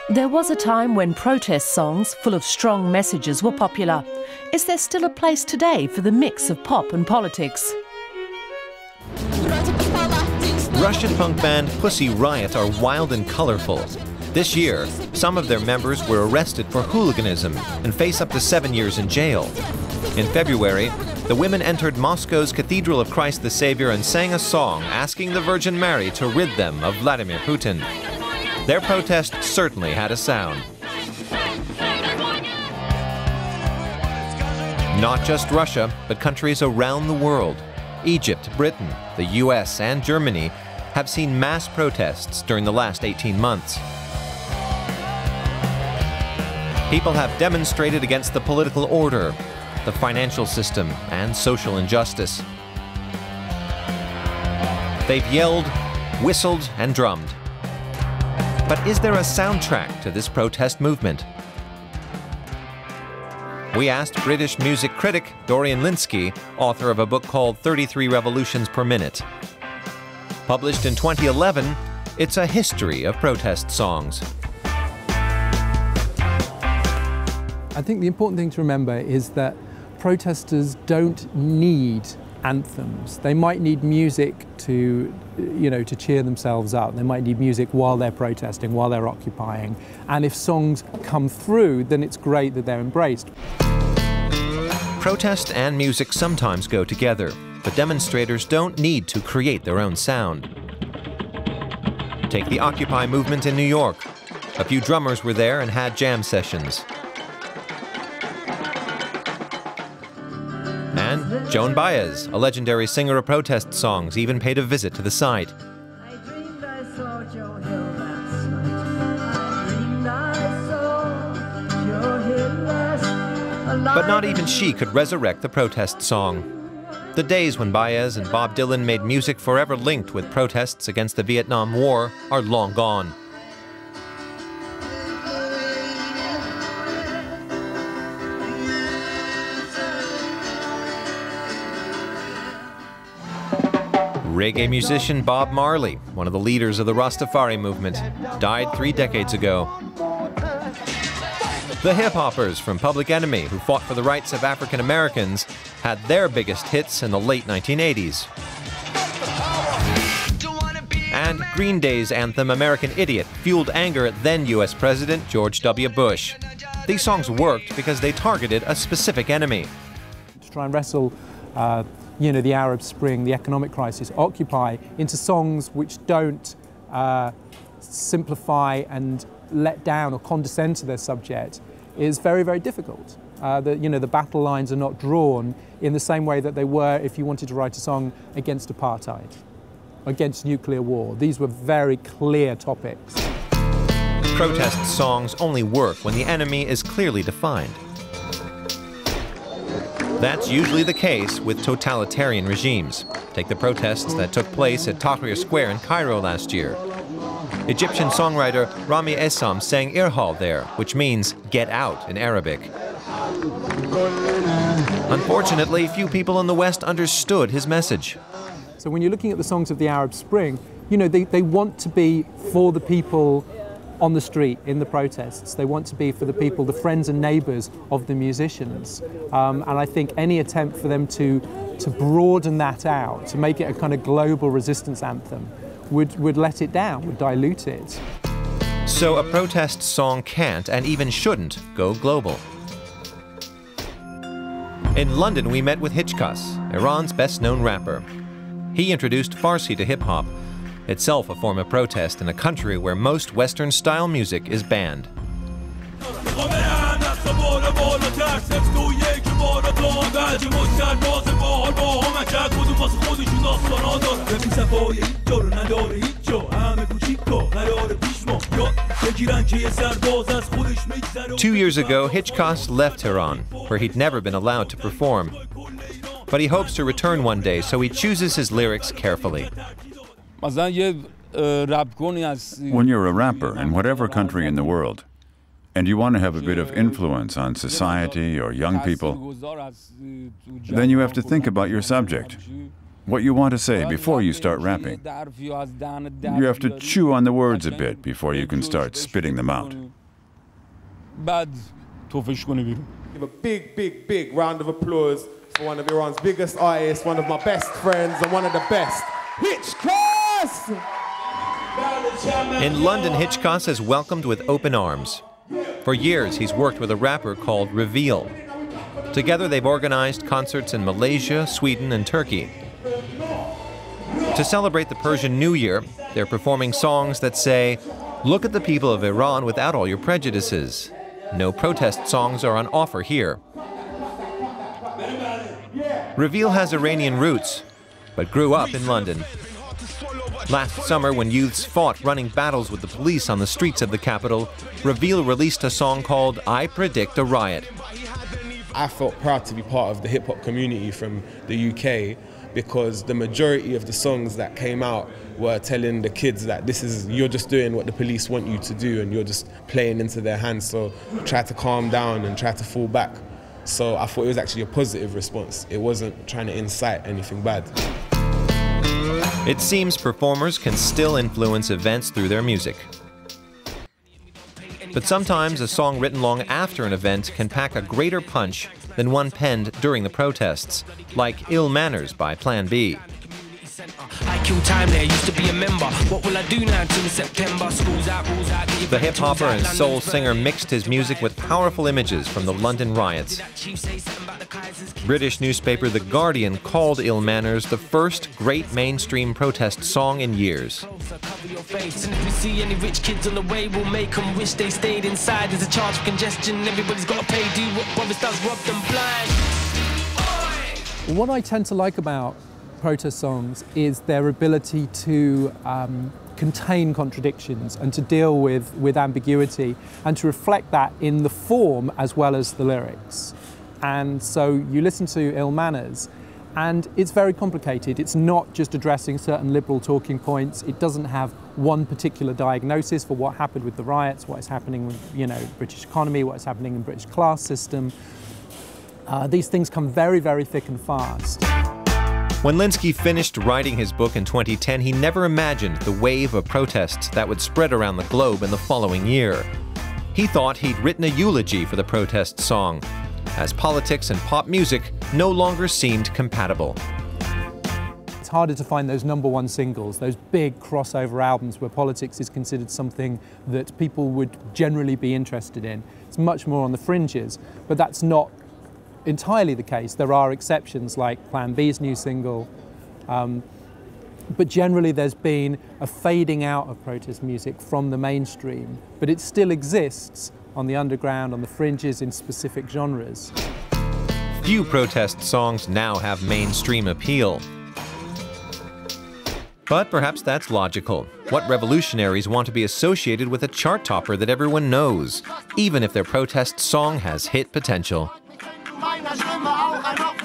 There was a time when protest songs full of strong messages were popular. Is there still a place today for the mix of pop and politics? Russian punk band Pussy Riot are wild and colorful. This year, some of their members were arrested for hooliganism and face up to 7 years in jail. In February, the women entered Moscow's Cathedral of Christ the Savior and sang a song asking the Virgin Mary to rid them of Vladimir Putin. Their protest certainly had a sound. Not just Russia, but countries around the world. Egypt, Britain, the US, and Germany have seen mass protests during the last 18 months. People have demonstrated against the political order, the financial system, and social injustice. They've yelled, whistled, and drummed. But is there a soundtrack to this protest movement? We asked British music critic Dorian Lynskey, author of a book called 33 Revolutions Per Minute. Published in 2011, it's a history of protest songs. I think the important thing to remember is that protesters don't need anthems. They might need music to cheer themselves up. They might need music while they're protesting, while they're occupying. And if songs come through, then it's great that they're embraced. Protest and music sometimes go together, but demonstrators don't need to create their own sound. Take the Occupy movement in New York. A few drummers were there and had jam sessions. And Joan Baez, a legendary singer of protest songs, even paid a visit to the site. But not even she could resurrect the protest song. The days when Baez and Bob Dylan made music forever linked with protests against the Vietnam War are long gone. Reggae musician Bob Marley, one of the leaders of the Rastafari movement, died 3 decades ago. The hip-hoppers from Public Enemy, who fought for the rights of African Americans, had their biggest hits in the late 1980s. And Green Day's anthem American Idiot fueled anger at then U.S. President George W. Bush. These songs worked because they targeted a specific enemy. To try and wrestle the Arab Spring, the economic crisis, Occupy, into songs which don't simplify and let down or condescend to their subject is very, very difficult. The battle lines are not drawn in the same way that they were if you wanted to write a song against apartheid, against nuclear war. These were very clear topics. Protest songs only work when the enemy is clearly defined. That's usually the case with totalitarian regimes. Take the protests that took place at Tahrir Square in Cairo last year. Egyptian songwriter Rami Essam sang Irhal there, which means get out in Arabic. Unfortunately, few people in the West understood his message. So when you're looking at the songs of the Arab Spring, they want to be for the people on the street, in the protests. They want to be for the people, the friends and neighbours of the musicians. And I think any attempt for them to broaden that out, to make it a kind of global resistance anthem, would let it down, would dilute it. So a protest song can't, and even shouldn't, go global. In London, we met with Hitchkas, Iran's best-known rapper. He introduced Farsi to hip-hop, itself a form of protest in a country where most Western-style music is banned. Two years ago, Hitchkas left Tehran, where he'd never been allowed to perform. But he hopes to return one day, so he chooses his lyrics carefully. When you're a rapper in whatever country in the world, and you want to have a bit of influence on society or young people, then you have to think about your subject, what you want to say before you start rapping. You have to chew on the words a bit before you can start spitting them out. Give a big, big, big round of applause for one of Iran's biggest artists, one of my best friends, and one of the best, Hitchcock! In London, Hitchcock is welcomed with open arms. For years, he's worked with a rapper called Reveal. Together, they've organized concerts in Malaysia, Sweden, and Turkey. To celebrate the Persian New Year, they're performing songs that say, "Look at the people of Iran without all your prejudices. No protest songs are on offer here." Reveal has Iranian roots, but grew up in London. Last summer, when youths fought running battles with the police on the streets of the capital, Reveal released a song called "I Predict a Riot." I felt proud to be part of the hip-hop community from the UK because the majority of the songs that came out were telling the kids that you're just doing what the police want you to do and you're just playing into their hands, so try to calm down and try to fall back. So I thought it was actually a positive response. It wasn't trying to incite anything bad. It seems performers can still influence events through their music. But sometimes a song written long after an event can pack a greater punch than one penned during the protests, like "Ill Manners" by Plan B. The hip-hopper and soul singer mixed his music with powerful images from the London riots. British newspaper The Guardian called "Ill Manners" the first great mainstream protest song in years. What I tend to like about protest songs is their ability to contain contradictions and to deal with ambiguity and to reflect that in the form as well as the lyrics. And so you listen to "Ill Manners" and it's very complicated. It's not just addressing certain liberal talking points. It doesn't have one particular diagnosis for what happened with the riots, what is happening with, British economy, what is happening in the British class system. These things come very, very thick and fast. When Linsky finished writing his book in 2010, he never imagined the wave of protests that would spread around the globe in the following year. He thought he'd written a eulogy for the protest song, as politics and pop music no longer seemed compatible. It's harder to find those #1 singles, those big crossover albums where politics is considered something that people would generally be interested in. It's much more on the fringes, but that's not entirely the case. There are exceptions like Plan B's new single, but generally there's been a fading out of protest music from the mainstream, but it still exists on the underground, on the fringes, in specific genres. Few protest songs now have mainstream appeal. But perhaps that's logical. What revolutionaries want to be associated with a chart topper that everyone knows, even if their protest song has hit potential? Meiner Stimme auch ein Opfer.